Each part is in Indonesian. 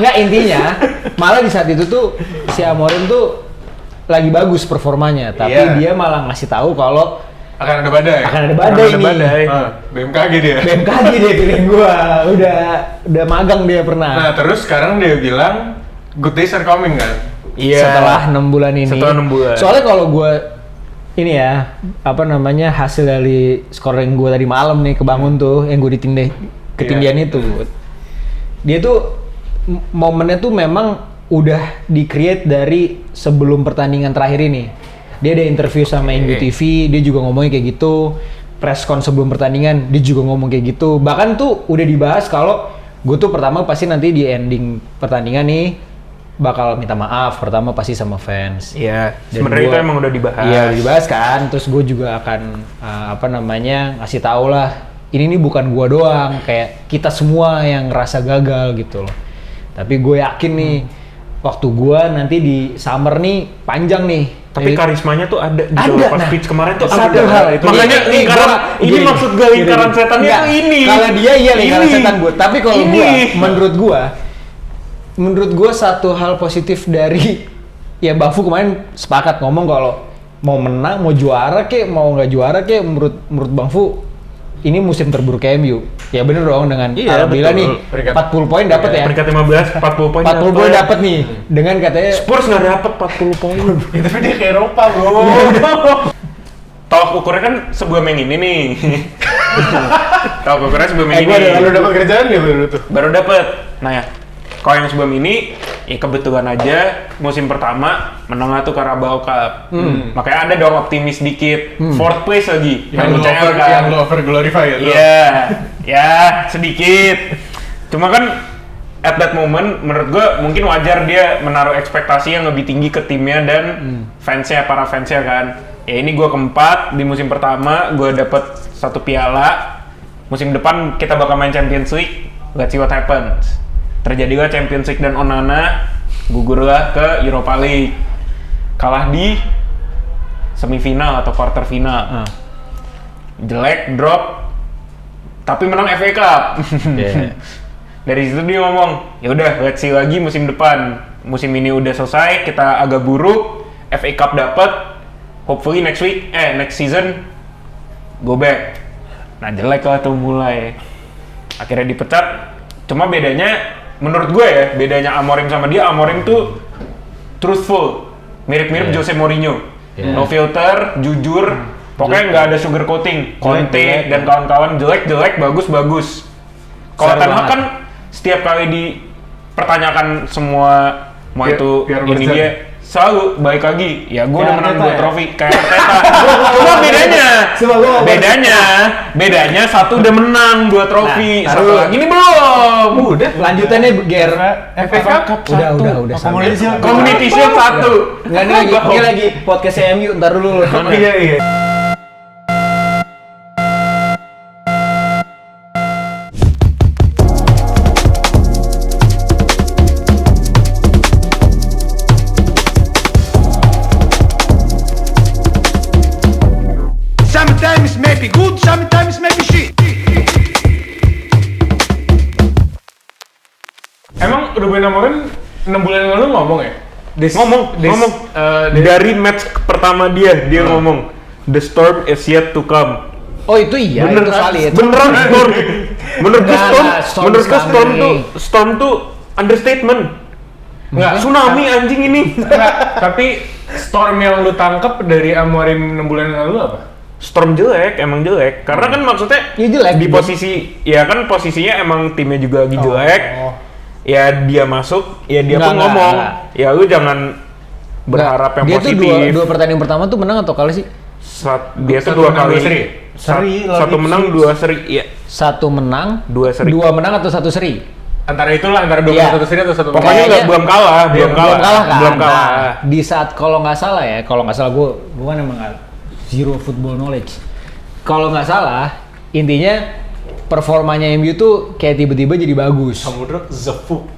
Nggak, intinya malah di saat itu tuh si Amorim tuh lagi bagus performanya, tapi dia malah ngasih tahu kalau akan ada badai. Akan ada badai nih. BMKG dia. BMKG dia pilih gua. Udah magang dia pernah. Nah, terus sekarang dia bilang good days are coming kan? Iya. Setelah 6 bulan ini. Setelah 6 bulan. Soalnya kalau gua ini ya, hasil dari scoring gua tadi malam nih kebangun tuh yang gua ketindihan itu. Dia tuh momennya tuh memang udah di-create dari sebelum pertandingan terakhir ini. Dia ada interview sama Indo TV, dia juga ngomongnya kayak gitu. Press con sebelum pertandingan, dia juga ngomong kayak gitu. Bahkan tuh udah dibahas kalau gue tuh pertama pasti nanti di ending pertandingan nih bakal minta maaf pertama pasti sama fans. Iya, sebenarnya itu emang udah dibahas. Iya, udah dibahas kan. Terus gue juga akan ngasih tahu lah, ini bukan gue doang, kayak kita semua yang ngerasa gagal gitu loh. Tapi gue yakin nih, waktu gue nanti di summer nih panjang nih. Tapi karismanya tuh ada gitu loh, pas speech kemarin tuh satu hal itu. Makanya ini maksud gue lingkaran setannya tuh ini. Kalau dia iya lingkaran setan gue, tapi kalau menurut gue satu hal positif dari ya Bang Fu kemarin sepakat ngomong kalau mau menang, mau juara kek, mau nggak juara kek, menurut Bang Fu ini musim terburuk MU. Ya bener dong, dengan alhamdulillah nih 40 poin dapat ya. Peringkat 15, 40 poin. 40 poin dapat nih. Dengan katanya Spurs nggak dapat 40 poin. Tapi dia ke Eropa, bro. Tolak ukurnya kan sebelum yang ini nih. Tolak ukurnya sebelum yang ini. Baru dapat kerjaan ya baru tuh. Baru dapat. Nah ya, kalau yang sebelum ini, ya kebetulan aja musim pertama menang tuh Carabao Cup. Makanya ada dong optimis dikit. Fourth place lagi. Yang lo over glorify ya? Iya, ya sedikit. Cuma kan at that moment menurut gue mungkin wajar dia menaruh ekspektasi yang lebih tinggi ke timnya dan para fansnya kan. Ya ini gue keempat di musim pertama, gue dapet 1 piala. Musim depan kita bakal main Champions League. Let's see what happens. Terjadilah Champions League dan Onana gugurlah ke Europa League, kalah di semifinal atau quarter final. Jelek, drop, tapi menang FA Cup. Dari situ dia ngomong, ya udah let's see lagi musim depan. Musim ini udah selesai, kita agak buruk, FA Cup dapat, hopefully next season go back. Nah jelek lah tuh mulai, akhirnya dipecat. Cuma bedanya menurut gue ya, bedanya Amorim sama dia, Amorim tuh truthful, mirip-mirip Jose Mourinho. No filter, jujur, pokoknya nggak ada sugar coating. Conte dan kawan-kawan jelek, bagus. Kalau Ten Hag kan setiap kali dipertanyakan semua mau itu ini dia selalu balik lagi, ya gue udah menang 2 trofi kayak Arteta. Cuma bedanya satu udah menang 2 trofi, satu lagi ini belum. Udah lanjutannya GR FA Cup udah Community Shield 1. Nggak, ini lagi podcast MU, ntar dulu loh. Iya. Sometimes maybe good, sometimes maybe shit. Emang Ruben Amorim 6 bulan yang lalu ngomong ya? Ngomong. Dari match pertama dia ngomong, the storm is yet to come. Oh itu iya, beneran, itu valid. Beneran storm. Menurut gue storm tuh understatement. Tsunami anjing ini. Tapi storm yang lu tangkep dari Amorim 6 bulan yang lalu apa? Storm emang jelek. Karena kan maksudnya jelek di posisi, ya kan posisinya emang timnya juga lagi jelek. Ya dia masuk, ya dia pun ngomong. Ya lu jangan berharap yang positif. Dia tuh dua pertandingan pertama tuh menang atau kalah sih? Dia tuh 2 kali seri. Satu menang, 2 seri. Iya. 1 menang, 2 seri. 2 menang atau 1 seri? Antara 2 1 seri atau 1 menang. Pokoknya belum kalah kan. Belum kalah. Nah, di saat kalau nggak salah gue kan emang zero football knowledge. Kalau nggak salah, intinya performanya MU tuh kayak tiba-tiba jadi bagus. Samudra Zefuk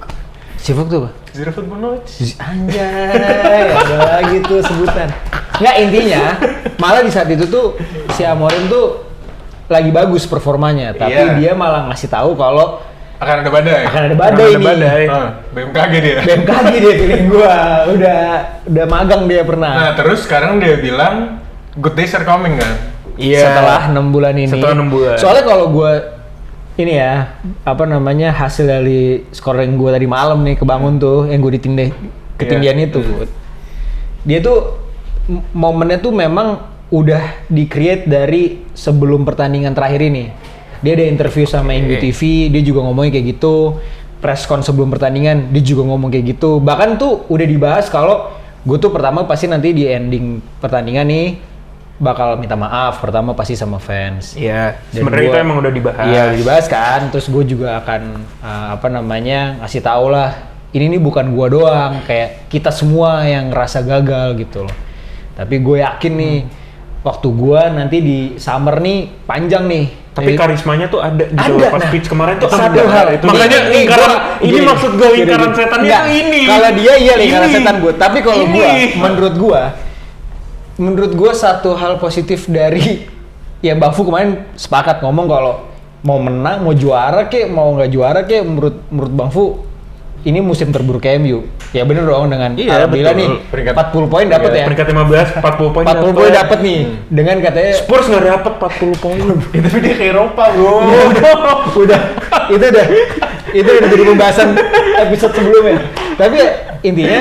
tuh apa? Zero football knowledge. Anjay, ada lagi tuh sebutan. Nggak, intinya malah di saat itu tuh si Amorim tuh lagi bagus performanya, tapi dia malah ngasih tahu kalau Akan ada badai. Akan ada badai Akan ada nih. badai. BMKG dia. BMKG dia pilih gua. Udah magang dia pernah. Nah, terus sekarang dia bilang good days are coming kan? Iya. Setelah 6 bulan ini. Setelah 6 bulan. Soalnya kalau gue ini ya, hasil dari scoring gue tadi malam nih kebangun tuh, yang gue ketinggian itu. Dia tuh momennya tuh memang udah di-create dari sebelum pertandingan terakhir ini. Dia ada interview sama Indo TV, dia juga ngomongnya kayak gitu. Press con sebelum pertandingan, dia juga ngomong kayak gitu. Bahkan tuh udah dibahas kalau gue tuh pertama pasti nanti di ending pertandingan nih bakal minta maaf pertama pasti sama fans. Iya. Dan Sebenarnya gua- itu emang udah dibahas. Iya udah dibahas kan. Terus gue juga akan ngasih tau lah. Ini nih bukan gue doang, kayak kita semua yang ngerasa gagal gitu loh. Tapi gue yakin nih waktu gue nanti di summer nih panjang nih. Tapi Jadi- karismanya tuh ada gitu ada. loh. Pas speech kemarin tuh satu ada. hal Makanya Nih, lingkaran gua- ini gini, maksud gue gini, lingkaran gini. setannya Enggak, tuh ini. Kalau dia iya lingkaran Ini. setan gue. Tapi kalau Ini. gue, menurut gue satu hal positif dari ya Bang Fu kemarin sepakat ngomong kalau mau menang, mau juara kek, mau nggak juara kek, menurut Bang Fu ini musim terburuk MU. Ya bener dong dengan Iya, alhamdulillah betul. nih Peringkat- 40 poin dapat ya. Peringkat 15, 40 poin. 40 poin dapat nih dengan katanya Spurs nggak dapat 40 poin. Tapi dia ke Eropa, bro. udah itu udah jadi pembahasan episode sebelumnya. Tapi ya, intinya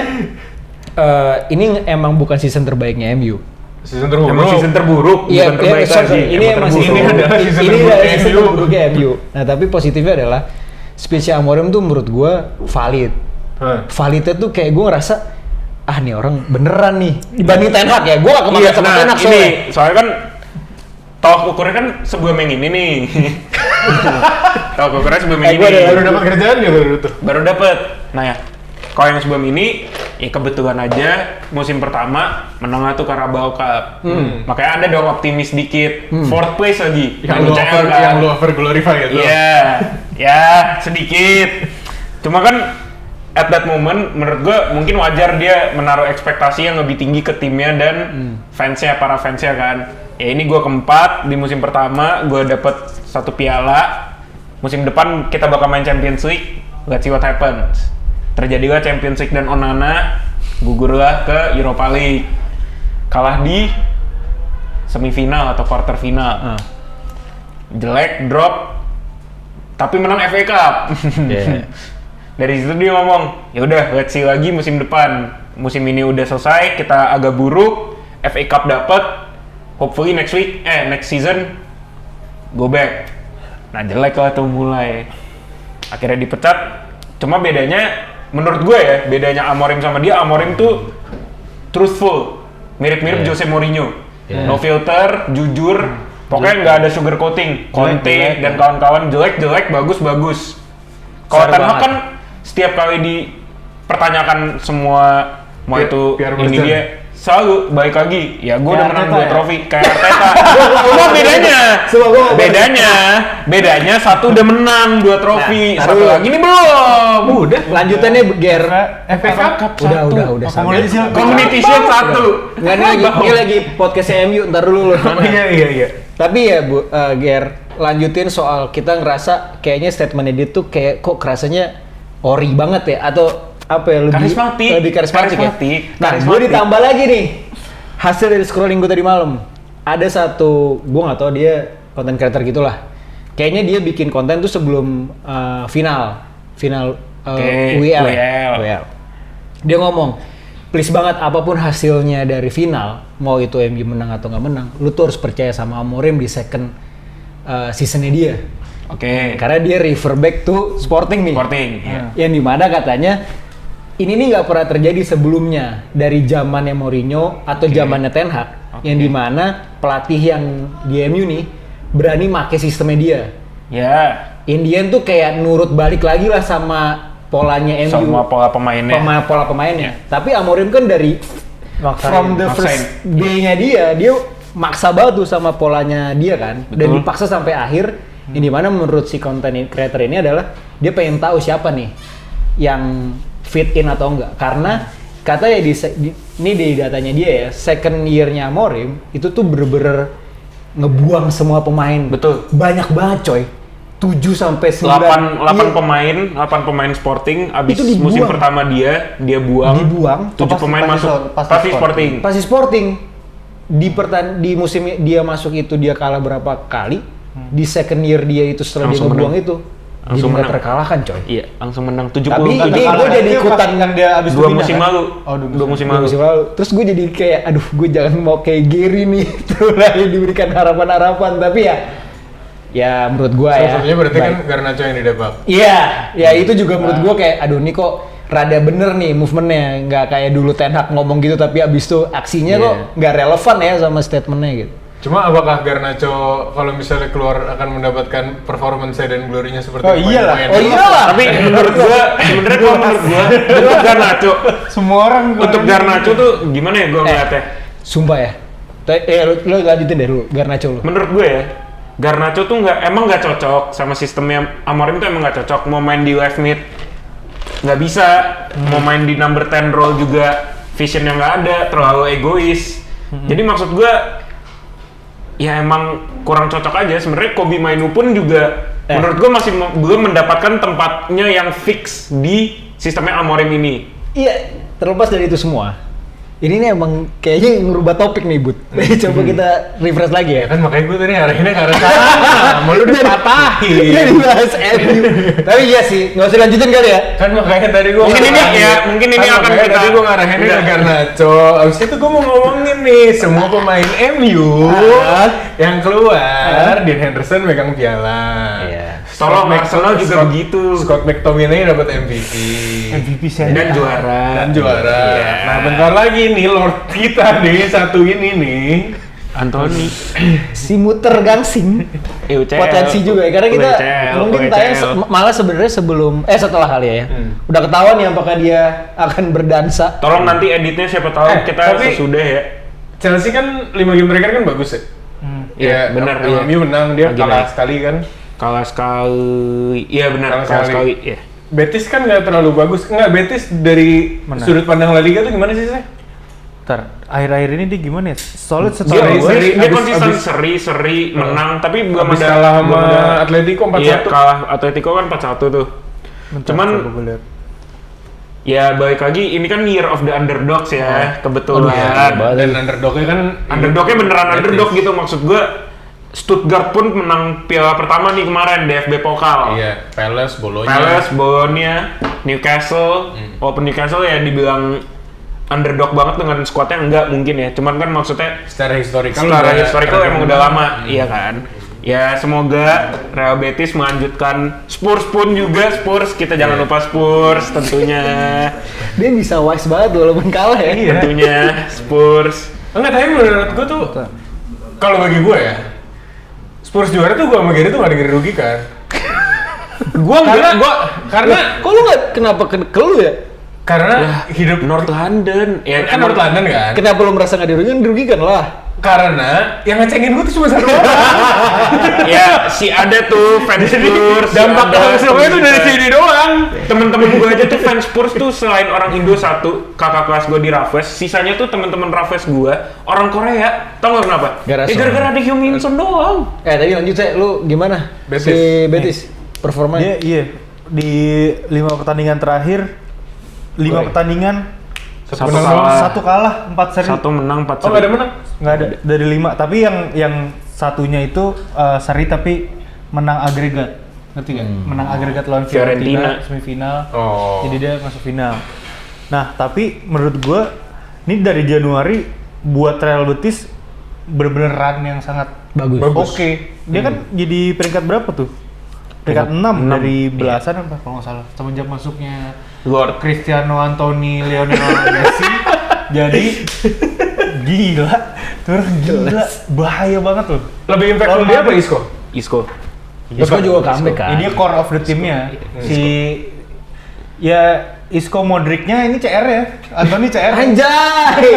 ini emang bukan season terbaiknya MU. Season terburuk. Emang season terburuk, Iya, bukan terbaik sorry, lagi. ini Emang emang season terburuk. Ini adalah season ini terburuk adalah season MU. terburuknya MU. Nah, tapi positifnya adalah speech Amorim tuh menurut gue valid. Validnya tuh kayak gue ngerasa nih orang beneran nih dibanding Ten Hag ya. Gue gak kemakan sama Ten Hag soalnya. soalnya kan tolak ukurnya kan sebelum yang ini nih. Tolak ukurnya sebelum yang gua ini. ada- Baru dapat kerjaan ya baru tuh. Baru dapet. Nah ya, kalau yang sebelum ini, ya kebetulan aja musim pertama menang tuh Carabao Cup. Makanya ada dong optimis dikit. Fourth place lagi. Yang lu over glorify gitu. Iya, ya sedikit. Cuma kan at that moment menurut gue mungkin wajar dia menaruh ekspektasi yang lebih tinggi ke timnya dan para fansnya kan. Ya ini gue keempat di musim pertama, gue dapet 1 piala. Musim depan kita bakal main Champions League. Let's see what happens. Terjadilah Champions League dan Onana gugurlah ke Europa League. Kalah di semifinal atau quarter final. Jelek, drop, tapi menang FA Cup. Yeah. Dari situ dia ngomong, ya udah let's see lagi musim depan. Musim ini udah selesai, kita agak buruk, FA Cup dapat, hopefully next season go back. Nah jelek lah tuh mulai. Akhirnya dipecat. Cuma bedanya, menurut gue ya, bedanya Amorim sama dia, Amorim tuh truthful, mirip-mirip Jose Mourinho. No filter, jujur, pokoknya nggak ada sugar coating. Conte jelek, dan kawan-kawan jelek, bagus. Kalau Fair Ten Hag banget. kan setiap kali dipertanyakan semua mau itu Pierre ini Bergson. dia selalu balik lagi. Ya gue udah Kayak menang Arteta 2 ya? trofi kayak Arteta. Cuma bedanya satu udah menang 2 trofi, Nah, satu taruh. lagi ini belum. Udah, lanjutannya Ger. FA Cup Udah sampai. Community Shield 1. Nggak, ini lagi podcast MU, ntar dulu lu. Iya. Tapi ya Ger, lanjutin soal kita ngerasa kayaknya statementnya dia tuh kayak kok kerasanya ori banget ya atau apa ya lebih karismatik ya. Nah, gue ditambah lagi nih hasil dari scrolling gue tadi malam. Ada satu, gue nggak tahu dia content creator gitulah. Kayaknya dia bikin konten tuh sebelum final UEL. Dia ngomong, please banget apapun hasilnya dari final, mau itu MU menang atau nggak menang, lu tuh harus percaya sama Amorim di second seasonnya dia. Oke. Karena dia refer back to Sporting nih. Sporting. Ya. Yang dimana katanya ini nih nggak pernah terjadi sebelumnya dari zamannya Mourinho atau zamannya Ten Hag, yang dimana pelatih yang di MU nih berani make sistemnya dia. Ya. Indian tuh kayak nurut balik lagi lah sama polanya MU. Sama pola pemainnya. Pola pemainnya. Tapi Amorim kan dari from the first day-nya dia maksa banget tuh sama polanya dia kan. Dan Betul. dipaksa sampai akhir. Yang dimana menurut si content creator ini adalah dia pengen tahu siapa nih yang fit in atau enggak. Karena katanya ini di datanya dia ya, second year-nya Amorim itu tuh bener-bener ngebuang semua pemain. Betul. Banyak banget coy. 7 sampai 9 8 pemain Sporting abis Itu dibuang. musim pertama dia buang. 7 Pasti- pemain pasti masuk pasti Sporting. Pasti Sporting di musim dia masuk itu dia kalah berapa kali di second year dia itu setelah dia Langsung ngebuang menang. itu Langsung jadi nggak menang. terkalahkan coy. Iya, langsung menang 70. Tapi ini Kalah gue jadi itu ikutan pas yang dia abis 2 pindah, musim kan? lalu. Oh, 2 2 musim Dua lalu. musim lalu. Terus gue jadi kayak, aduh gue jangan mau kayak Gary nih. Terus lagi diberikan harapan-harapan. Tapi ya menurut gue Salah ya. satunya berarti kan baik. Garnacho yang didapat. Iya, ya itu juga menurut gue kayak, aduh ini kok rada bener nih movementnya. Nggak kayak dulu Ten Hag ngomong gitu, tapi abis itu aksinya kok nggak relevan ya sama statementnya gitu. Cuma apakah Garnacho kalau misalnya keluar akan mendapatkan performance dan glorinya seperti Oh, iyalah. pemain-pemain Oh lain? iyalah. Tapi menurut gua sebenarnya kalau menurut gua untuk Garnacho Semua orang untuk Garnacho tuh gimana ya gua ngeliatnya? Sumpah ya. Lu lanjutin deh dulu, Garnacho lu. Menurut gue ya, Garnacho tuh emang nggak cocok sama sistemnya Amorim tuh emang nggak cocok. Mau main di left mid nggak bisa, mau main di number 10 role juga visionnya nggak ada, terlalu egois. Jadi maksud gue ya emang kurang cocok aja. Sebenarnya Kobbie Mainoo pun juga menurut gue masih belum mendapatkan tempatnya yang fix di sistemnya Amorim ini. Iya, terlepas dari itu semua. Ini nih emang kayaknya ngerubah topik nih, Bud. Coba kita refresh lagi ya. Ya kan makanya gue tadi arahinnya ke arah sana. Mau lu dipatahin. Jadi bahas MU. Tapi iya sih, nggak usah lanjutin kali ya. Kan makanya tadi gue Mungkin ini akan kita tadi gue ngarahinnya ke Garnacho. Abis itu gue mau ngomongin nih semua pemain MU yang keluar. Dean Henderson megang piala. Iya. Tolong Arsenal juga begitu. Scott McTominay dapat MVP. MVP saya. Dan juara. Dan juara. Iya. Nah bentar lagi nih Lord kita nih satu ini nih. Anthony. Si muter gangsing. UCL. Potensi juga ya, karena kita UCL, mungkin UCL. tayang malah sebenarnya setelah kali ya. Udah ketahuan nih apakah dia akan berdansa. Tolong nanti editnya siapa tahu kita tapi- sesudah ya. Chelsea kan 5 game terakhir kan bagus ya. Iya, benar, iya. MU menang dia Lagi kalah naik. sekali kan. Kalah sekali. Iya benar, Kalah kalah sekali. sekali. Iya. Betis kan nggak terlalu bagus. Nggak, Betis dari Mana? sudut pandang La Liga tuh gimana sih, Seh? Ntar, akhir-akhir ini dia gimana ya? Solid Dia, setelah Seri- gue. seri- dia abis- konsisten abis- seri menang, tapi belum Abis ada kalah sama belum ada Atletico 4-1. Iya, kalah Atletico kan 4-1 tuh. Cuman ya balik lagi ini kan year of the underdogs ya, kebetulan. Dan underdognya kan Underdognya beneran Betis. underdog gitu, maksud gue Stuttgart pun menang piala pertama nih kemarin DFB Pokal. Iya, Palace, Bologna. Palace, Bologna, Newcastle. Walaupun Newcastle ya dibilang underdog banget dengan skuadnya enggak mungkin ya. Cuman kan maksudnya Secara historical emang udah lama, iya kan. Ya semoga Real Betis melanjutkan. Spurs pun juga Spurs, kita jangan lupa Spurs tentunya. Dia bisa wise banget walaupun kalah ya. Tentunya Spurs. Enggak, tapi menurut gue tuh kalau bagi gue ya Spurs juara tuh gue sama Gary tuh gak ada yang dirugikan. Karena Kok lu nggak kenapa ke lu ya? karena hidup North London ya kan North London kan. Kenapa lu merasa nggak dirugikan? Dirugikan lah. Karena yang ngecengin gue tuh cuma satu orang. Ya si ada tuh fans Spurs. si Dampak ada langsungnya tuh dari sini doang. Temen-temen gue aja tuh fans Spurs tuh selain orang Indo satu kakak kelas gue di Raffles, sisanya tuh temen-temen Raffles gue orang Korea. Tau gak kenapa? Gara-gara Ya gara-gara ada Heung Min Son doang. Tadi lanjut saya, lu gimana? Betis. Si Betis performanya? Iya, di 5 pertandingan terakhir, 5 pertandingan, Satu menang kalah. doang. 1 kalah, 4 seri. Satu menang, 4 Oh seri. nggak ada menang. Nggak ada dari 5, tapi yang satunya itu seri tapi menang agregat. Ngerti nggak? Menang agregat lawan Fiorentina. Fiorentina semifinal. Oh. Jadi dia masuk final. Nah, tapi menurut gua ini dari Januari buat Real Betis bener-bener run yang sangat Bagus. oke. Dia kan jadi peringkat berapa tuh? Peringkat 6 enam. dari belasan apa kalau nggak salah. Semenjak masuknya Lord. Cristiano Anthony Lionel Messi. Jadi gila, terus gila, bahaya banget loh. Lebih impactful dia apa Isco? Isco. Isco juga comeback kan? Ini dia core of the teamnya. Si ya Isco Modricnya ini CR ya, Anthony CR. Anjay!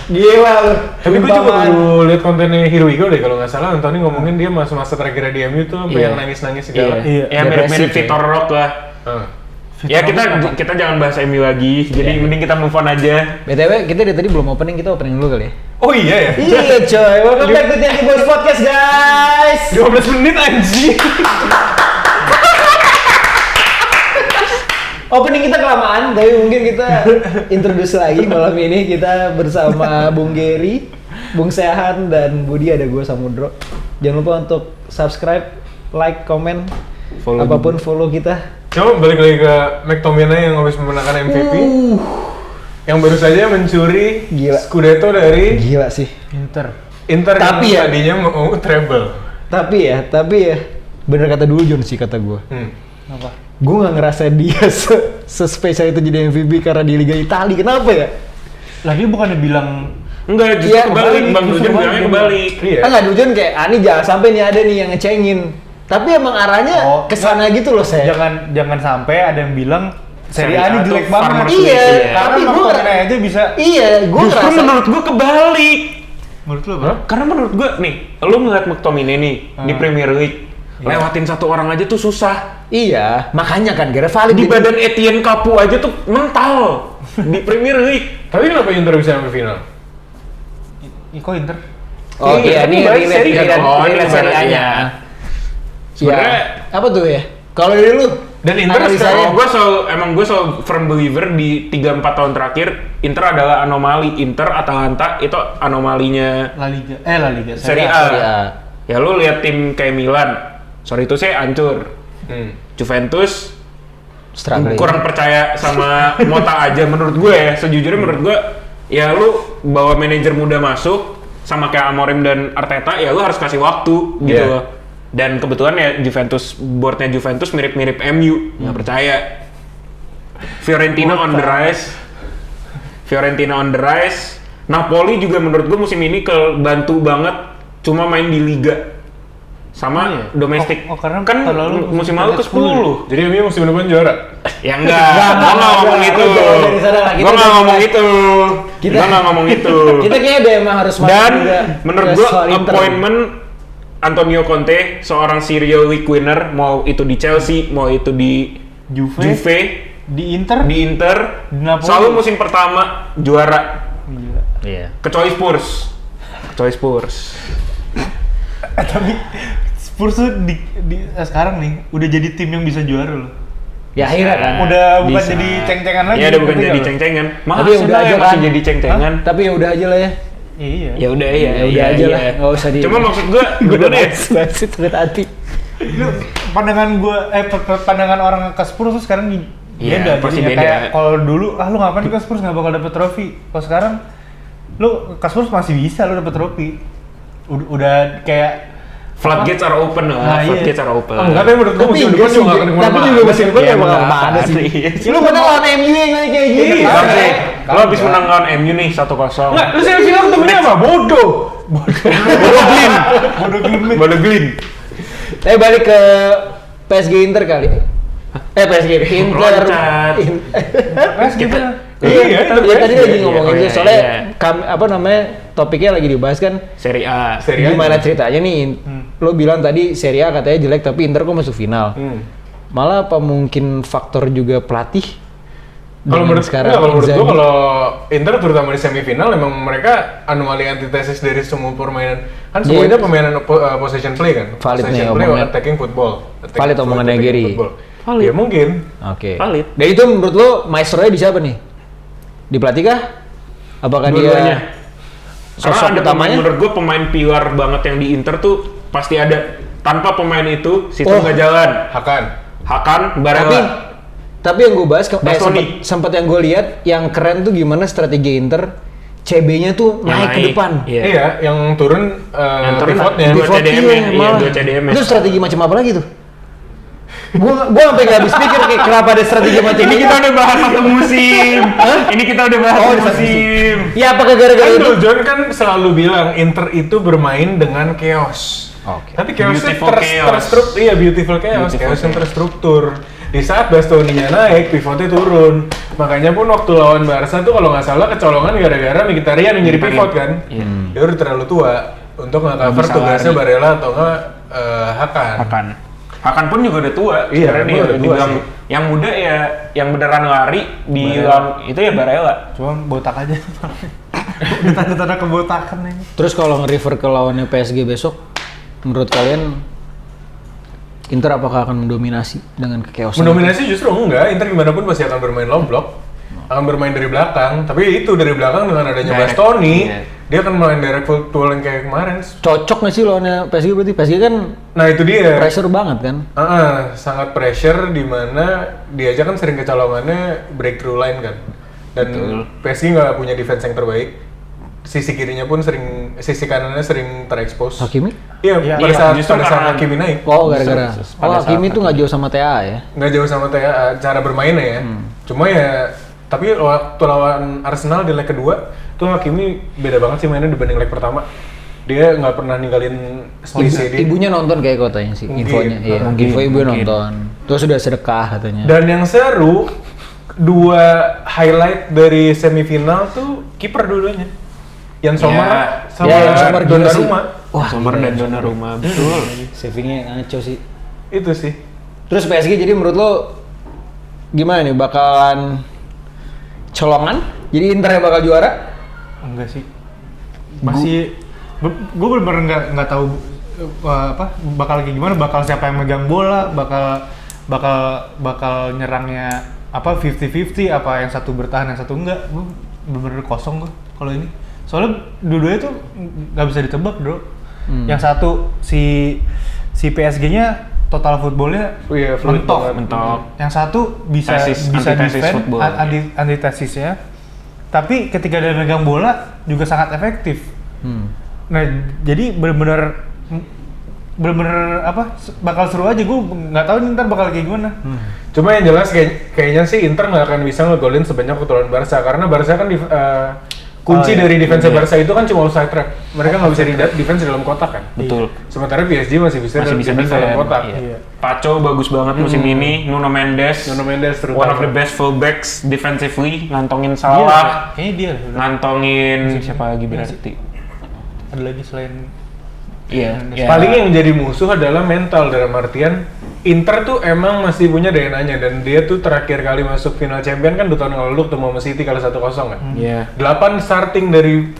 Gila lu. Tapi gue juga Perumpamaan. baru lihat kontennya Here We Go deh kalau nggak salah. Anthony ngomongin dia masa-masa terakhir di MU tuh sampai Iya. yang nangis-nangis segala. Iya. Ya mirip-mirip Depresi, Vitor Roque lah. Heeh. Ya kita jangan bahas MU lagi. Jadi mending kita move on aja. BTW kita dari tadi belum opening, kita opening dulu kali ya. Oh iya ya. Iya coy, welcome back to Tianti Boys Podcast guys. 15 menit anjing. Opening kita kelamaan, tapi mungkin kita introduce lagi malam ini kita bersama Bung Gary, Bung Sehan, dan Budi, ada gue Samudro. Jangan lupa untuk subscribe, like, komen, apapun follow kita. Coba balik lagi ke McTominay yang habis memenangkan MVP. Yang baru saja mencuri Gila. Scudetto dari Gila sih. Inter. Inter Tapi yang ya- tadinya mau treble. Tapi ya, bener kata dulu John sih kata gue. Apa? Gue nggak ngerasa dia se-spesial itu jadi MVP karena di Liga Italia. Kenapa ya? Lah dia bukannya bilang Enggak, justru Iya, kebalik. Bang justru Dujan bilangnya kebalik. kebalik. Iya. Nggak Dujon kayak, Ani jangan sampai nih ada nih yang ngecengin. Tapi emang arahnya Oh, kesana gitu loh, saya. jangan sampai ada yang bilang Serie A ini Serie A jelek tuh banget. Farmers Iya, League, Karena tapi gue McTominay aja bisa. Iya, gue Justru ngerasa. menurut gua kebalik. Menurut lu apa? Karena menurut gua nih, lu ngeliat McTominay nih di Premier League, lewatin satu orang aja tuh susah. Iya, makanya kan gara valid Di badan Etienne Capu aja tuh mental di Premier League. Tapi kenapa Inter bisa sampai final? Kok Inter? Oh iya, ini Balik Serie A. Oh, ini Serie A-nya. Serie A. Sebenarnya apa tuh ya? Kalau dari lu Dan Inter analisanya- gue selalu firm believer di 3-4 tahun terakhir Inter adalah anomali. Inter, Atalanta itu anomalinya La Liga. Serie A. Serie A. Ya lu lihat tim kayak Milan, sorry itu saya hancur. Juventus struggling. kurang percaya sama Mota aja menurut gue ya. Sejujurnya menurut gue ya lu bawa manajer muda masuk sama kayak Amorim dan Arteta, ya lu harus kasih waktu gitu Yeah. loh. Dan kebetulan ya Juventus, boardnya Juventus mirip-mirip MU, nggak percaya. Fiorentina on the rise. Fiorentina on the rise. Napoli juga menurut gue musim ini kebantu banget cuma main di Liga sama Iya. domestik. Oh, karena kan tahun lalu musim lalu ke 10. Jadi MU musim depan juara. Ya enggak, gua nggak ngomong itu. jauh dari sana lah, kita Gua nggak udah ngomong mulai. itu. Kita- Gua nggak ngomong itu. Kita kayaknya udah emang harus masuk Dan juga menurut ke gua soal Inter. appointment Antonio Conte, seorang serial league winner, mau itu di Chelsea, mau itu di Juve, di Inter. di Inter, Di Napoli. selalu musim pertama juara. Gila. Iya. Kecuali Spurs. Kecuali Spurs. Tapi Spurs tuh sekarang nih udah jadi tim yang bisa juara loh. Ya akhirnya kan. Udah bukan Bisa. jadi ceng-cengan lagi. Iya, udah bukan ngerti jadi nggak lo? ceng-cengan. Tapi ya udah aja masih kan. jadi ceng-cengan. Tapi ya udah aja lah ya. Iya. Ya udah ya, Ya udah aja lah, nggak usah di. Cuma maksud gua gue udah gimana ya? banget sakit hati. Lu pandangan orang ke Spurs tuh sekarang Iya, beda. pasti Jadinya beda. kayak kalau dulu lu ngapain ke Spurs nggak bakal dapet trofi. Kalau sekarang lu ke Spurs masih bisa lu dapet trofi. Udah kayak Floodgates are open lah, Nah, iya. floodgates are open. Enggak, tapi menurut gua musim depan juga nggak akan tapi kemana-mana. juga musim depan Ya, ya bakal enggak, mana sih? iya. Lu pernah lawan MU yang kayak gini. Iya, kan? Bang. Lo habis menang lawan MU nih 1-0. Enggak, lu semifinal ketemunya apa? Bodoh. bodoh glimit. Bola glin. Tapi balik ke PSG Inter kali. PSG Inter. Loncat. Mas gitu. Iya, Inter ya, tadi PSG. lagi ngomongin Oh, itu iya, soalnya iya. apa namanya topiknya lagi dibahas kan. Serie A. Serie A. Gimana ceritanya nih? Lo bilang tadi Serie A katanya jelek tapi Inter kok masuk final. Malah apa mungkin faktor juga pelatih? Kalau Dengan menurut sekarang kalau menurut gua Inzaghi. kalau Inter terutama di semifinal emang mereka anomali antitesis dari semua permainan. Kan semuanya permainan possession play kan. Valid Possession nih play omongan. attacking football. Valid omongannya Gary. Valid. Ya mungkin. Oke. Valid. Dan itu menurut lo maestro-nya di siapa nih? Di pelatih kah? Apakah Dua-duanya. dia Karena sosok ada pemain, utamanya? menurut gue pemain pilar banget yang di Inter tuh pasti ada. Tanpa pemain itu, sistem Oh. nggak jalan. Hakan. Barella. Tapi yang gue bahas Bastoni. sempat yang gue lihat yang keren tuh gimana strategi Inter CB-nya tuh Yang naik ke depan. Iya. Iya, yang turun Yang turun pivotnya. dua Pivot CDM iya, ya, iya, malah. dua CDM ya. Itu strategi macam apa lagi tuh? gua sampai nggak habis pikir kayak kenapa ada strategi macam Ini kita udah bahas satu musim. Ini kita udah bahas Oh, satu udah satu musim. Ya apakah gara-gara Kan itu? John kan selalu bilang Inter itu bermain dengan chaos. Oke. Tapi chaosnya Beautiful chaos. terstruktur, iya beautiful chaos, Beautiful chaos yang chaos. terstruktur. Di saat Bastoninya naik, pivotnya turun. Makanya pun waktu lawan Barca tuh kalau nggak salah kecolongan gara-gara Mkhitaryan yang jadi Mkhitaryan. pivot kan. Iya. Dia udah terlalu tua untuk nge-cover bisa tugasnya lari. Barella atau nggak Hakan. Hakan pun juga udah tua. Iya, Sebenarnya dia nih, udah tua dibilang sih. yang muda ya, yang beneran lari di lawan itu ya Barella. Cuma botak aja. Udah tanda-tanda kebotakan ini. Terus kalau nge-refer ke lawannya PSG besok, menurut kalian Inter apakah akan mendominasi dengan kekeosan? Mendominasi justru enggak, Inter gimana pun pasti akan bermain low block, akan bermain dari belakang. Tapi itu dari belakang dengan adanya Direct, Bastoni, iya. dia akan main direct football yang kayak kemarin. Cocok nggak sih lawannya PSG berarti? PSG kan Nah itu dia. pressure banget kan? Sangat pressure di mana dia aja kan sering kecolongannya breakthrough line kan. Dan PSG nggak punya defense yang terbaik. Sisi kirinya pun sisi kanannya sering terekspos. Hakimi? Iya, Iya, justru pada saat karena- Hakimi naik. Oh gara-gara. pada Oh saat Hakimi tuh nggak jauh sama TA ya? Nggak jauh sama TA, cara bermainnya ya. Cuma ya, tapi waktu lawan Arsenal di leg kedua, tuh Hakimi beda banget sih mainnya dibanding leg pertama. Dia nggak pernah ninggalin selisih dia. Ibunya nonton kayak katanya sih Mungkin. infonya. Iya, Mungkin. info ibu nonton. Terus sudah sedekah katanya. Dan yang seru, dua highlight dari semifinal tuh kiper dua-duanya. Yang Sommer Iya. sama Ya, yang Sommer gila sih. Donnarumma. Wah, Sommer gila, dan Donnarumma, betul. savingnya ngaco sih. Itu sih. Terus PSG jadi menurut lo gimana nih bakalan colongan? Jadi Inter yang bakal juara? Enggak sih. Masih gue bener-bener nggak tahu apa bakal kayak gimana, bakal siapa yang megang bola, bakal nyerangnya apa 50-50, apa yang satu bertahan yang satu enggak. Gue bener-bener kosong gue kalau ini. Soalnya dua-duanya tuh nggak bisa ditebak, Bro. Yang satu si PSG-nya total footballnya Oh iya, fluid mentok. banget. Mentok. Yang satu bisa Antitesis defend, football. antitesisnya. Tapi ketika dia megang bola juga sangat efektif. Nah, jadi bener-bener apa bakal seru aja. Gue nggak tahu nih ntar bakal kayak gimana. Cuma yang jelas kayaknya sih Inter nggak akan bisa ngegolin sebanyak waktu lawan Barca karena Barca kan kunci dari defense Barca itu kan cuma offside trap. Mereka nggak bisa di defense di dalam kotak kan. Betul. Sementara PSG masih bisa Masih bisa defense dalam defend. kotak. Iya. Paco bagus banget musim ini. Nuno Mendes terutama. one of the best fullbacks defensively, ngantongin Salah, Kayaknya dia udah. ngantongin siapa lagi berarti. Ada lagi selain Iya. Paling yang jadi musuh adalah mental, dalam artian Inter tuh emang masih punya DNA-nya dan dia tuh terakhir kali masuk final champion kan 2 tahun yang lalu ketemu sama City kalah 1-0 kan. Iya. 8 starting dari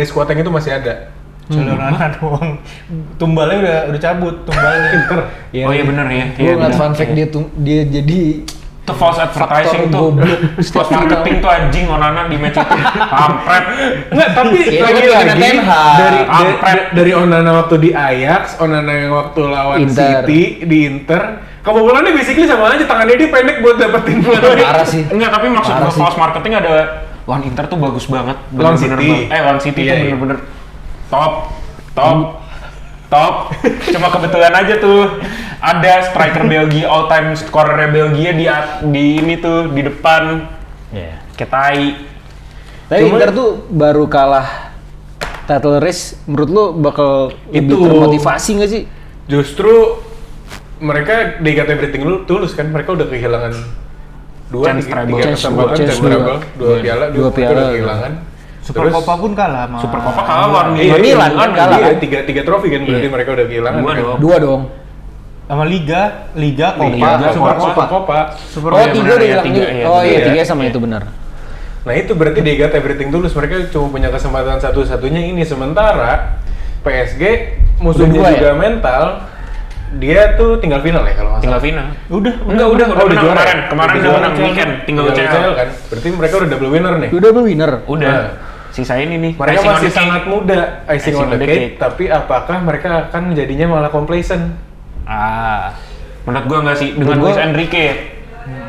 squad yang itu masih ada. Celana doang. Tumbalnya udah cabut, tumbalnya. Inter. Oh iya bener ya. Gue Iya, ngeliat bener. fun fact dia jadi Itu false advertising faktor tuh. goblok. False marketing tuh anjing Onana di match itu. Kampret. Enggak, tapi Iya, lagi-lagi kan Ten Hag. dari Onana waktu di Ajax, Onana yang waktu lawan Inter. City di Inter, kebobolannya basically sama aja, tangannya dia pendek buat dapetin bola. Parah sih. Enggak, tapi maksud Parah gue sih. false marketing ada lawan Inter tuh bagus banget. Lawan Bener-bener City. lawan City Iya, tuh iya. bener-bener top. Cuma kebetulan aja tuh ada striker Belgia, all time scorer Belgia di ini tuh di depan. Ketai. Tapi Inter tuh baru kalah title race, menurut lo bakal lebih Itu. termotivasi nggak sih? Justru mereka they got everything tulus kan, mereka udah kehilangan Chance treble. tiga kesempatan, Chance chance treble, dua piala, Dua mereka piala, udah iya. kehilangan. Super Copa pun kalah sama Super Copa kalah lawan Iya, Milan kan kalah iya, kan? tiga trofi kan berarti mereka udah kehilangan. Dua kan? dong. Dua dong. sama Liga, Copa, Liga, Super Copa. Copa. Super Oh, iya, tiga benar, udah ya, hilang. tiga, iya, Oh iya, benar. tiga sama itu benar. Nah itu berarti they got everything tulus, mereka cuma punya kesempatan satu-satunya ini, sementara PSG musuhnya Udah dua juga mental, dia tuh tinggal final ya kalau nggak Tinggal salah. final. Udah udah menang juara. kemarin udah menang weekend, tinggal UCL. kan. Berarti mereka udah double winner nih. Udah winner. Udah. Nah. Sisain ini. Mereka icing on masih the cake. sangat muda, icing on the cake, tapi apakah mereka akan jadinya malah complacent? Menurut gua enggak sih, dengan Menurut Luis gua- Enrique.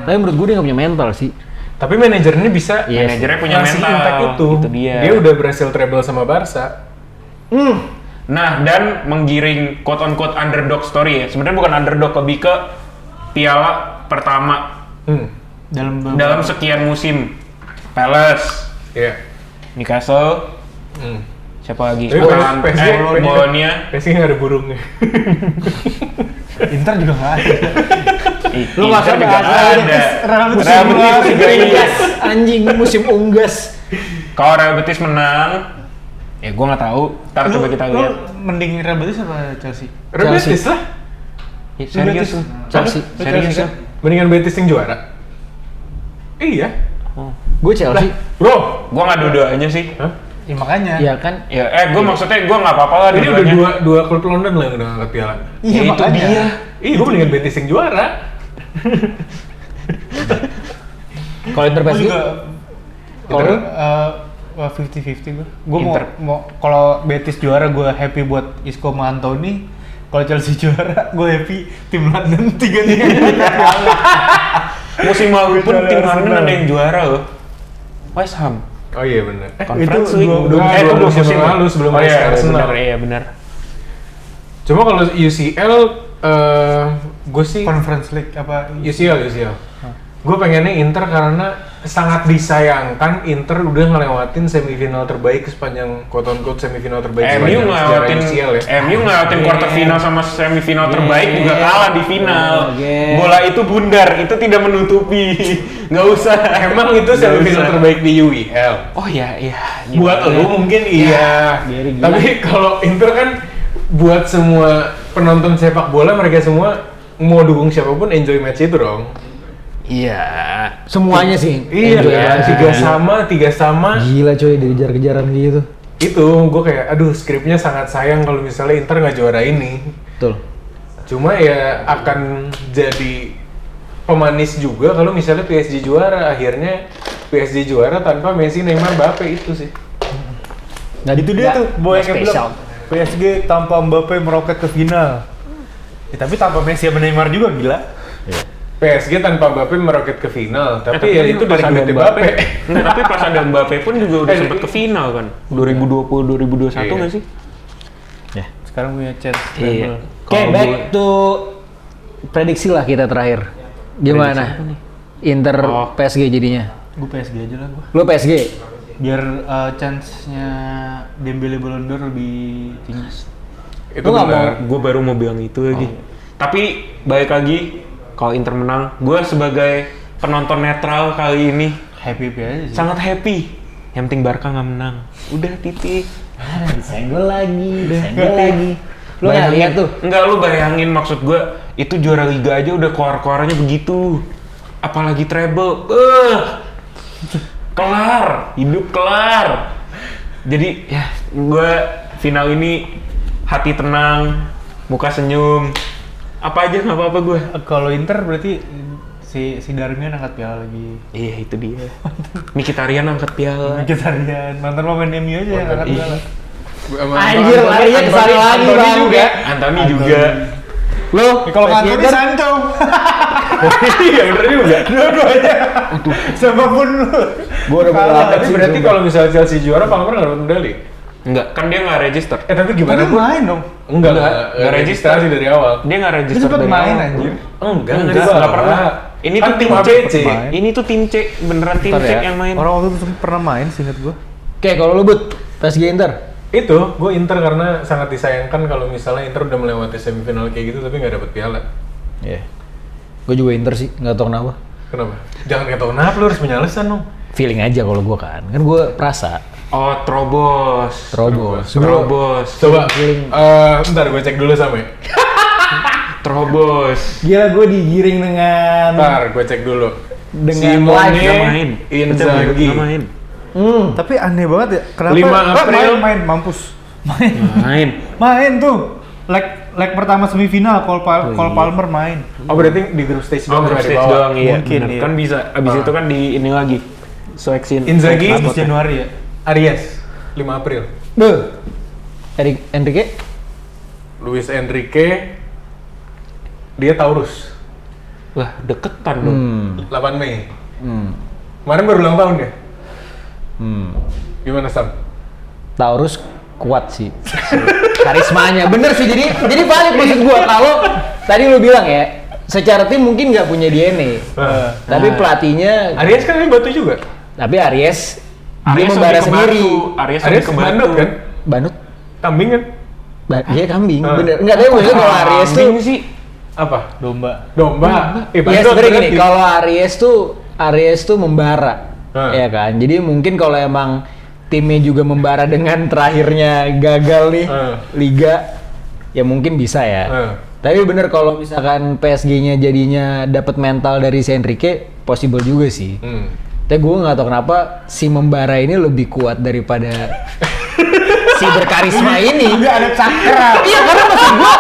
Tapi menurut gue dia nggak punya mental sih. Tapi manajernya bisa Manajernya punya ngasih mental. impact itu. dia. Dia udah berhasil treble sama Barca. Nah, dan menggiring quote on quote underdog story ya. Sebenarnya bukan underdog, lebih ke piala pertama dalam sekian musim. Palace, Iya. Newcastle, Hmm. siapa lagi? Tapi PSG Bologna. PSG nggak ada burungnya. Inter juga nggak ada. Lu masa juga bahas ada. Real Betis Real Betis juga iya. Unggas, anjing musim unggas. Kalau Real Betis menang, ya gua nggak tahu. Ntar coba kita Lu lihat. mending Real Betis apa Chelsea? Real Chelsea. Betis lah. Ya, serius lu. Chelsea. Serius lu. Mendingan Betis yang juara. Iya. Gue Chelsea. Bro, Gua nggak dua-duanya sih. hah? Ya makanya. Iya kan? Ya, gue maksudnya gue nggak apa-apa lah. Ini udah dua-duanya. dua klub London lah yang udah ngangkat piala. Iya, itu makanya. dia. Ih, gue mendingan Betis yang juara. Kalau Inter Gue PSG juga kalau 50-50 gue. Gue Inter. mau kalau Betis juara gue happy buat Isco sama Anthony. Kalau Chelsea juara gue happy tim London 3-3. Musim lalu pun tim Arsenal. London ada yang juara loh. West Ham. Oh iya benar. Conference itu League. itu dua musim lalu sebelum oh, iya, Arsenal. benar, iya benar. Cuma kalau UCL, gue sih Conference League apa? UCL. Gue pengennya Inter karena sangat disayangkan Inter udah ngelewatin semifinal terbaik sepanjang quote-unquote semifinal terbaik MU sepanjang sejarah ngelewatin UCL ya. MU ngelewatin quarter final sama semifinal terbaik juga kalah di final. Yeah. Bola itu bundar, itu tidak menutupi. Nggak usah. Emang itu semifinal terbaik di UEL. Oh iya. Buat lu mungkin iya. Gila. Tapi kalau Inter kan buat semua penonton sepak bola mereka semua mau dukung siapapun enjoy match itu dong. Iya. semuanya sih. Enjoy Iya, banget. tiga sama. Gila coy dikejar-kejaran gitu. Itu gue kayak, aduh skripnya sangat sayang kalau misalnya Inter nggak juara ini. Betul. Cuma ya akan jadi pemanis juga kalau misalnya PSG juara. Akhirnya PSG juara tanpa Messi, Neymar, Mbappe itu sih. Nah, Itu dia tuh boy yang spesial. bilang PSG tanpa Mbappe meroket ke final. Ya, tapi tanpa Messi sama Neymar juga gila. PSG tanpa Mbappe meroket ke final, tapi ya itu dari pas ada duit Mbappe. Nggak, tapi pas ada Mbappe pun juga udah sempet ke final kan. 2020 2021 Iya. nggak sih? Sekarang punya chance. Iya. Oke, back to prediksi lah kita terakhir. Gimana? Inter Oh. PSG jadinya. Gue PSG aja lah gue. Lu PSG? Biar chance-nya Dembele Ballon d'Or lebih tinggi. Itu Lu nggak benar. Gue baru mau bilang itu lagi. Tapi balik lagi, kalau Inter menang, gue sebagai penonton netral kali ini Happy aja sih. sangat happy. Yang penting Barca nggak menang. Udah titik. Disenggol lagi. Lu nggak lihat tuh? Enggak, lu bayangin maksud gue, itu juara Liga aja udah keluar-keluarnya begitu. Apalagi treble. Kelar, hidup kelar. Jadi ya, gue final ini hati tenang, muka senyum. Apa aja nggak apa-apa gue. Kalau Inter berarti si Darmian angkat piala lagi. Iya itu dia. Mkhitaryan angkat piala. Mkhitaryan nonton pemain MU aja yang angkat piala. Anjir, larinya ke sana lagi, Antony Bang. juga. Antony juga. Lu Kalau PSG Antony Inter? Sancho. Iya bener juga. Dua-duanya. Siapapun lu. Gua udah Kalah. berapa Tapi berarti kalau misalnya Chelsea juara, Palmer nggak dapat medali. Enggak, kan dia nggak register. Tapi gimana Tapi pun main dong. enggak registrasi registrasi dari awal. Dia nggak Dia register sempet dari main awal. anjir. Enggak, Nggak pernah. Ini Kan tuh tim C. ABC. Main. Ini tuh tim C, beneran tim Bentar C ya. yang main. Orang waktu itu pernah main seinget gua. Oke, kalau lu but PSG Inter. Itu, gue Inter karena sangat disayangkan kalau misalnya Inter udah melewati semifinal kayak gitu tapi nggak dapet piala. Iya. Gue juga Inter sih, nggak tahu kenapa. Kenapa? Jangan kata kenapa, lu harus punya alasan dong. Feeling aja kalau gue kan gue perasa. Oh, Trobos. Trobos. Coba, bentar gue cek dulu sama ya. Trobos. Gila gue digiring dengan Bentar, gue cek dulu. dengan Simone live. Nggak main. Inzaghi. Nggak main. Tapi aneh banget ya. Kenapa? 5 Ah, April. main mampus. Main. Main tuh. Leg pertama semifinal Cole Palmer main. Oh berarti di grup stage Oh, doang group nggak stage dibawa? doang, iya. Mungkin, Bener. iya. Kan bisa. Abis itu kan di ini lagi. Seleksiin. Inzaghi. Habis Januari ya. Aries, 5 April. Duh. Enrique. Luis Enrique, dia Taurus, Wah, deketan dong. 8 Mei. Kemarin baru ulang tahun ya? Gimana Sam? Taurus kuat sih. Karismanya bener sih, jadi valid maksud gua. Kalau tadi lu bilang ya, secara tim mungkin nggak punya DNA, tapi pelatihnya, Aries kan ini batu juga. tapi Aries dia Aries membara lebih ke sendiri. batu. Aries Aries lebih ke Bandut batu. kan? Banut, Kambing kan? dia kambing, bener. Enggak, tapi maksudnya kalau Aries tuh, Kambing sih. Apa? Domba. Domba. ya Bandut sebenarnya gini, berarti. kalau Aries tuh membara, ya kan. Jadi mungkin kalau emang timnya juga membara dengan terakhirnya gagal nih liga, ya mungkin bisa ya. Tapi bener kalau misalkan PSG-nya jadinya dapat mental dari si Enrique, possible juga sih. Tapi gue nggak tahu kenapa si membara ini lebih kuat daripada si berkarisma ini. Dia ada cakra. Iya karena maksud gue,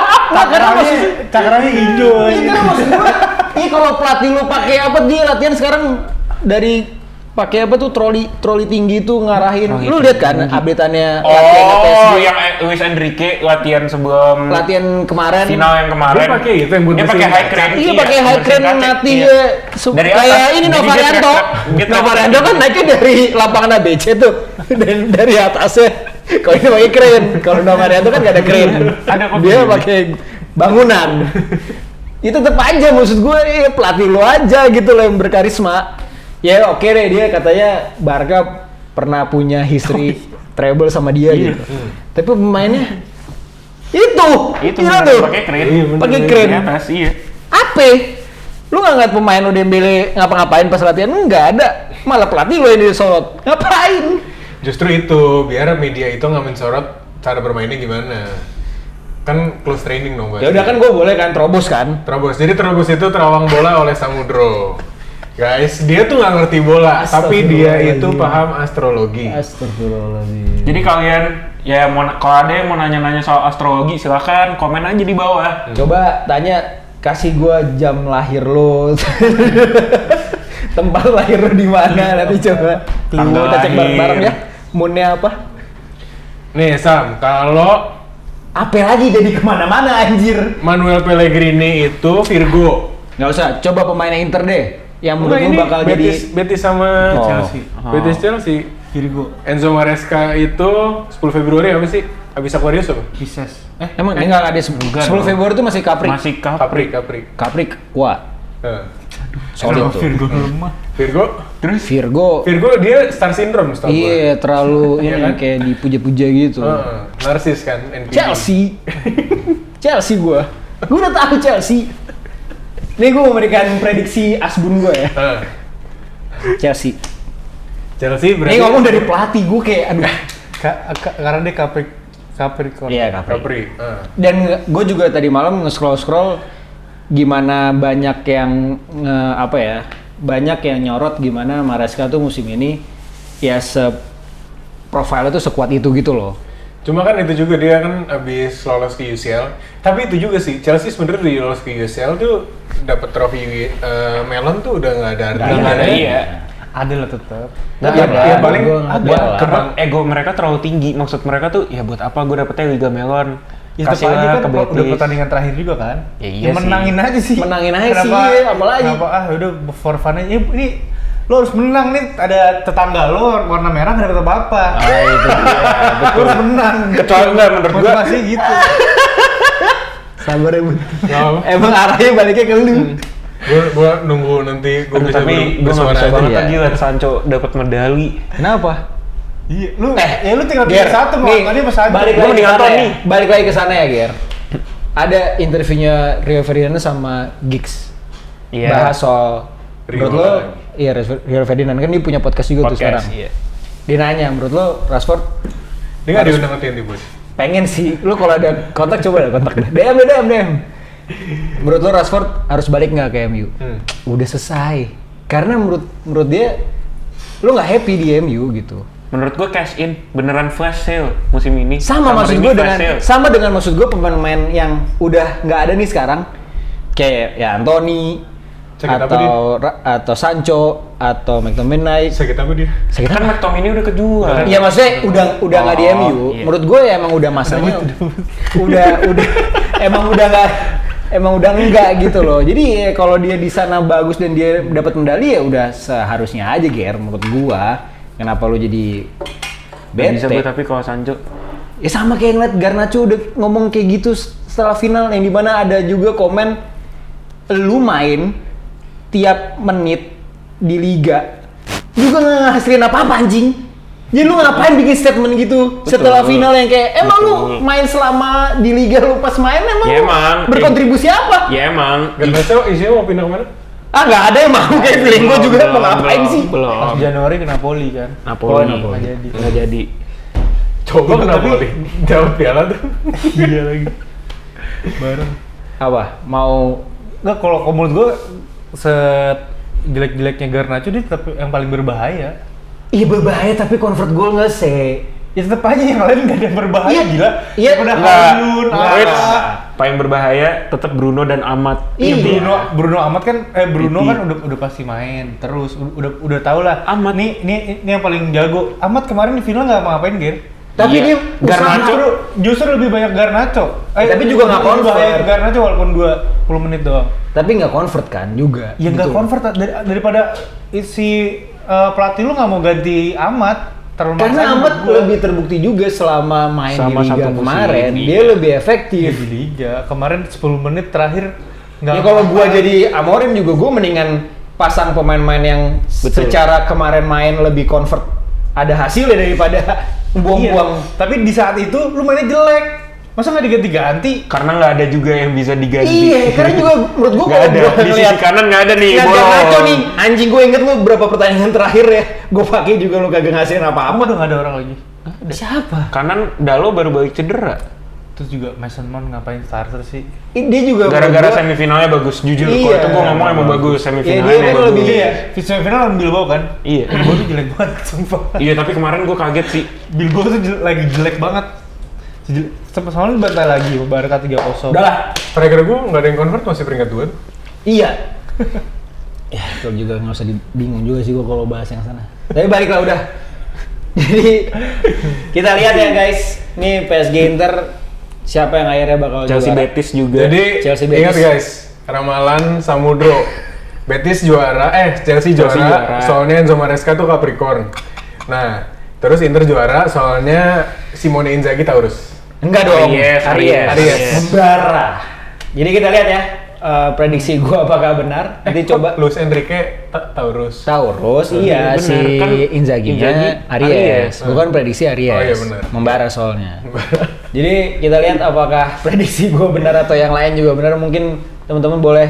Cakranya hijau. iya karena maksud gue, iya kalau pelatih lu pakai apa dia latihan sekarang dari pakai apa tuh troli tinggi tuh ngarahin. Lu lihat kan update-annya latihan PSG. Oh, yang Luis Enrique latihan sebelum Latihan kemarin. final yang kemarin. Dia pakai itu yang buat Dia pakai bersihin high kaca. crane. Iya pakai high crane ngelatih Iya. dari Dari kayak atas. ini Jadi Novarianto. dia Novarianto kan naiknya dari lapangan ABC tuh dan dari atasnya. Kalau ini pakai crane, kalau Novarianto kan nggak ada crane. Ada kok Dia video. pakai bangunan. Itu tetap aja maksud gue pelatih lo aja gitu loh yang berkarisma. Ya oke deh dia katanya Barca pernah punya history treble sama dia gitu. Tapi pemainnya itu bener, tuh pakai crane. Iya, bener, pakai bener. crane. Di atas, iya. Apa? Lu nggak ngeliat pemain lu Dembele ngapa-ngapain pas latihan? Nggak ada. Malah pelatih lu yang disorot. Ngapain? Justru itu, biar media itu nggak mensorot cara bermainnya gimana. Kan close training dong, Ya udah kan gue boleh kan terobos kan. Terobos. Jadi terobos itu terawang bola oleh Samudro. Guys, dia tuh nggak ngerti bola, tapi dia itu paham astrologi. Astagfirullahaladzim. Jadi kalian ya kalau ada yang mau nanya-nanya soal astrologi silakan komen aja di bawah. Coba tanya, kasih gue jam lahir lo. Tempat lahir lo di mana nanti coba. Tanggal Kita cek lahir. bareng-bareng ya. Moonnya apa? Nih Sam, kalau Apa lagi jadi kemana-mana anjir. Manuel Pellegrini itu Virgo. Nggak usah, coba pemainnya Inter deh. Yang menurut Enggak, lu ini bakal Betis, jadi Betis sama Oh. Chelsea. Betis Chelsea. Virgo. Enzo Maresca itu 10 Februari apa sih? Habis Aquarius apa? Pisces. Emang dia nggak ada 10 dong. Februari itu masih Capri. Masih Capri, Capri. Capri kuat. Nah, Solid tuh. Virgo lemah. Virgo, Virgo. Virgo dia star syndrome setahu gua. Iya, terlalu Iya ini kan? kayak dipuja-puja gitu. Narsis kan, NPD. Chelsea. Chelsea gua. Gua udah tahu Chelsea. Nih gua memberikan prediksi asbun gua ya. Heeh. Chelsea. Chelsea berarti Ini ngomong dari pelatih gua kayak aduh. Karena dia Capricorn. Iya, Capri. Capri. Heeh. Dan gue juga tadi malam nge-scroll gimana banyak yang apa ya, banyak yang nyorot gimana Maresca tuh musim ini ya profilnya tuh sekuat itu gitu loh. Cuma kan itu juga dia kan abis lolos ke UCL. Tapi itu juga sih Chelsea sebenarnya di lolos ke UCL tuh dapat trofi melon tuh udah nggak ada artinya. Nggak ada, iya. Ada lah tetap. Nggak Ya, ada, ya paling gua nggak buat ada lah. Karena ego mereka terlalu tinggi. Maksud mereka tuh ya buat apa gue dapetnya Liga Melon? Ya tetap aja Kasihlah kan ke udah Betis. pertandingan terakhir juga kan. Ya iya Ya sih. menangin aja sih. Menangin aja Kenapa- sih, apalagi. Kenapa udah for fun aja. Ini lo harus menang nih, ada tetangga lo warna merah nggak dapat apa-apa. Itu Lo harus menang. Kecuali enggak menurut gua. Motivasi gitu. sabar ya Bun. Nggak apa. Emang arahnya baliknya ke lu. Gua nunggu nanti gua Aduh, bisa tapi gue gak bersuara bisa aja. banget Iya. tadi liat Sancho dapat medali. Kenapa? Iya, lu tinggal Ger, pilih satu mau nih, tadi pas aja. balik Gua lagi ke mending sana nonton ya. nih. Balik lagi ke sana ya, Ger. Ada interviewnya Rio Ferdinand sama Giggs. Iya. Bahas soal Rio menurut lo, lagi. iya Rio Ferdinand kan dia punya podcast juga tuh sekarang. Podcast, iya. Dia nanya, menurut lo Rashford Dia nggak diundang ke TNT Bos. pengen sih, lo kalau ada kontak coba deh kontak deh. DM. Menurut lo Rashford harus balik nggak ke MU? Udah selesai. Karena menurut dia lo nggak happy di MU gitu. Menurut gue cash in beneran flash sale musim ini. Sama maksud ini gue flash dengan sale. sama dengan maksud gue pemain-pemain yang udah nggak ada nih sekarang kayak ya Anthony Sakit apa atau Sancho atau McTominay. Sakit apa dia? Sakit Kan apa? McTominay udah kejual. Iya maksudnya udah nggak di Oh, MU. iya. Menurut gue ya emang udah masanya udah emang udah enggak gitu loh. Jadi ya, kalau dia di sana bagus dan dia dapat medali ya udah seharusnya aja Ger menurut gua. Kenapa lu jadi Gak bisa gue bete? tapi kalau Sancho Ya sama kayak ngeliat Garnacho udah ngomong kayak gitu setelah final yang dimana ada juga komen lu main tiap menit di liga juga nggak ngasilin apa-apa anjing. Jadi lu ngapain bikin statement gitu setelah final yang kayak emang lu main selama di liga lu pas main emang, Ya lu emang. berkontribusi apa? ya emang Garnacho isinya mau pindah kemana? Ah nggak ada yang mau kayak feeling gua juga mau ngapain sih? Pas Belum. Januari ke Napoli kan. Napoli. Nggak jadi. Nggak jadi. Coba kenapa Tapi- nih? Jawab piala tuh. Iya lagi. Bareng. Apa? Mau Nggak, kalau menurut gue jelek-jeleknya Garnacho dia tetap yang paling berbahaya. Iya berbahaya tapi convert gol nggak sih? Ya tetap aja yang lain nggak ada yang berbahaya, Iya. gila. Iya. Udah Enggak. Harun, Wait, Ara. paling berbahaya tetap Bruno dan Ahmad. Iya, Iya. Bruno Ahmad kan Bruno Titi. kan udah pasti main terus udah tau lah. Ahmad. Nih yang paling jago. Ahmad kemarin di final nggak ngapain, Ger. Tapi Iya. dia Garnacho. Justru lebih banyak Garnacho. Tapi juga nggak lebih convert. bahaya Garnacho walaupun 20 menit doang. tapi nggak convert kan juga. Ya nggak Gitu. convert daripada si pelatih lu nggak mau ganti Ahmad. Terlalu Karena maksain Ahmad menurut gua. lebih terbukti juga selama main Sama di Liga satu musim, kemarin, iya. dia lebih Iya, efektif. di Liga kemarin 10 menit terakhir nggak. Ya kalau gua jadi Amorim juga gua mendingan pasang pemain-pemain yang Betul. secara kemarin main lebih convert ada hasilnya daripada buang-buang. Iya, tapi di saat itu lu mainnya jelek. Masa nggak diganti-ganti? Karena nggak ada juga yang bisa diganti. Iya, karena juga menurut gua Nggak kalau ada. gua Di sisi ngeliat kanan nggak ada nih. lihat bolong. Garnacho nih, anjing gue inget lu berapa pertandingan terakhir ya, gue pakai juga lu kagak ngasihin apa-apa. Udah nggak ada orang lagi. Siapa? Kanan Dalo baru balik cedera. Terus juga Mason Mount ngapain starter sih? Dia juga Gara-gara menurut gua- semifinalnya bagus. Jujur, Iya. kalau itu gue ngomong emang bagus. Iya, Semifinalnya dia kan emang lebih- bagus. Iya. Semifinal lawan Bilbao kan? Iya. Bilbao tuh jelek banget, sumpah. Iya, tapi kemarin gue kaget sih. Bilbao tuh lagi jelek banget. Soalnya dibantai lagi, Barca 3-0. Udah lah. Striker gue nggak ada yang convert masih peringkat 2. Iya. Ya, itu juga nggak usah bingung juga sih gua kalau bahas yang sana. Tapi balik lah udah. Jadi kita lihat ya guys, nih PSG Inter siapa yang akhirnya bakal Chelsea juara. Betis juga. Jadi Chelsea Betis. ingat guys, ramalan Samudro. Betis juara, Chelsea juara, juara. soalnya Enzo Maresca tuh Capricorn. Nah, terus Inter juara soalnya Simone Inzaghi Taurus. Enggak dong. Aries. Membara. Jadi kita lihat ya, prediksi gua apakah benar. Nanti coba Luis Enrique Taurus. Taurus, iya benar. si Kan Inzaghi-nya Inzaghi Aries. Aries. Bukan prediksi Aries. Oh iya, benar. Membara soalnya. Jadi kita lihat apakah prediksi gua benar atau yang lain juga benar. Mungkin teman-teman boleh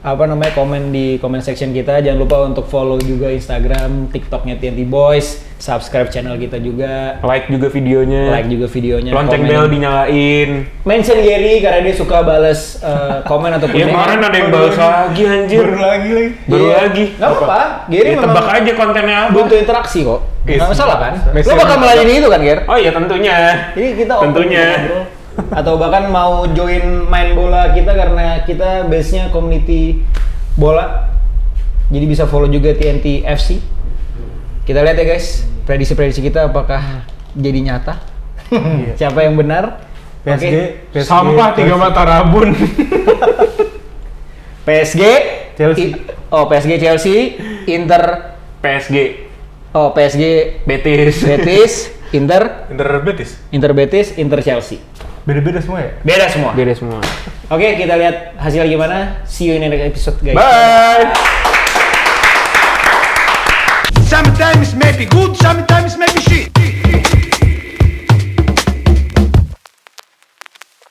komen di comment section kita. Jangan lupa untuk follow juga Instagram, TikToknya TNT Boys, subscribe channel kita juga, Like juga videonya. komen. Lonceng bel dinyalain. Mention Gary karena dia suka balas komen ataupun Ya kemarin ada yang balas lagi anjir. Baru lagi. Baru Iya. lagi. Nggak apa-apa. Gary Ya, memang tebak aja kontennya apa. butuh interaksi kok. Nggak masalah kan? Messi Lo bakal memang- melayani itu kan, Ger? Oh iya tentunya. Jadi kita open Tentunya. ngobrol. Atau bahkan mau join main bola kita karena kita base-nya community bola. Jadi bisa follow juga TNT FC. Kita lihat ya guys, prediksi-prediksi kita apakah jadi nyata? Siapa yang benar? PSG, Oke. PSG Sampah 3 mata rabun. PSG, Chelsea. PSG Chelsea, Inter, PSG. PSG Betis. Betis, Inter Betis. Betis, Inter Chelsea. Beda-beda semua ya? Beda semua. Beda semua. Oke, kita lihat hasil gimana. See you in the next episode, guys. Bye. Sometimes maybe good, sometimes maybe shit.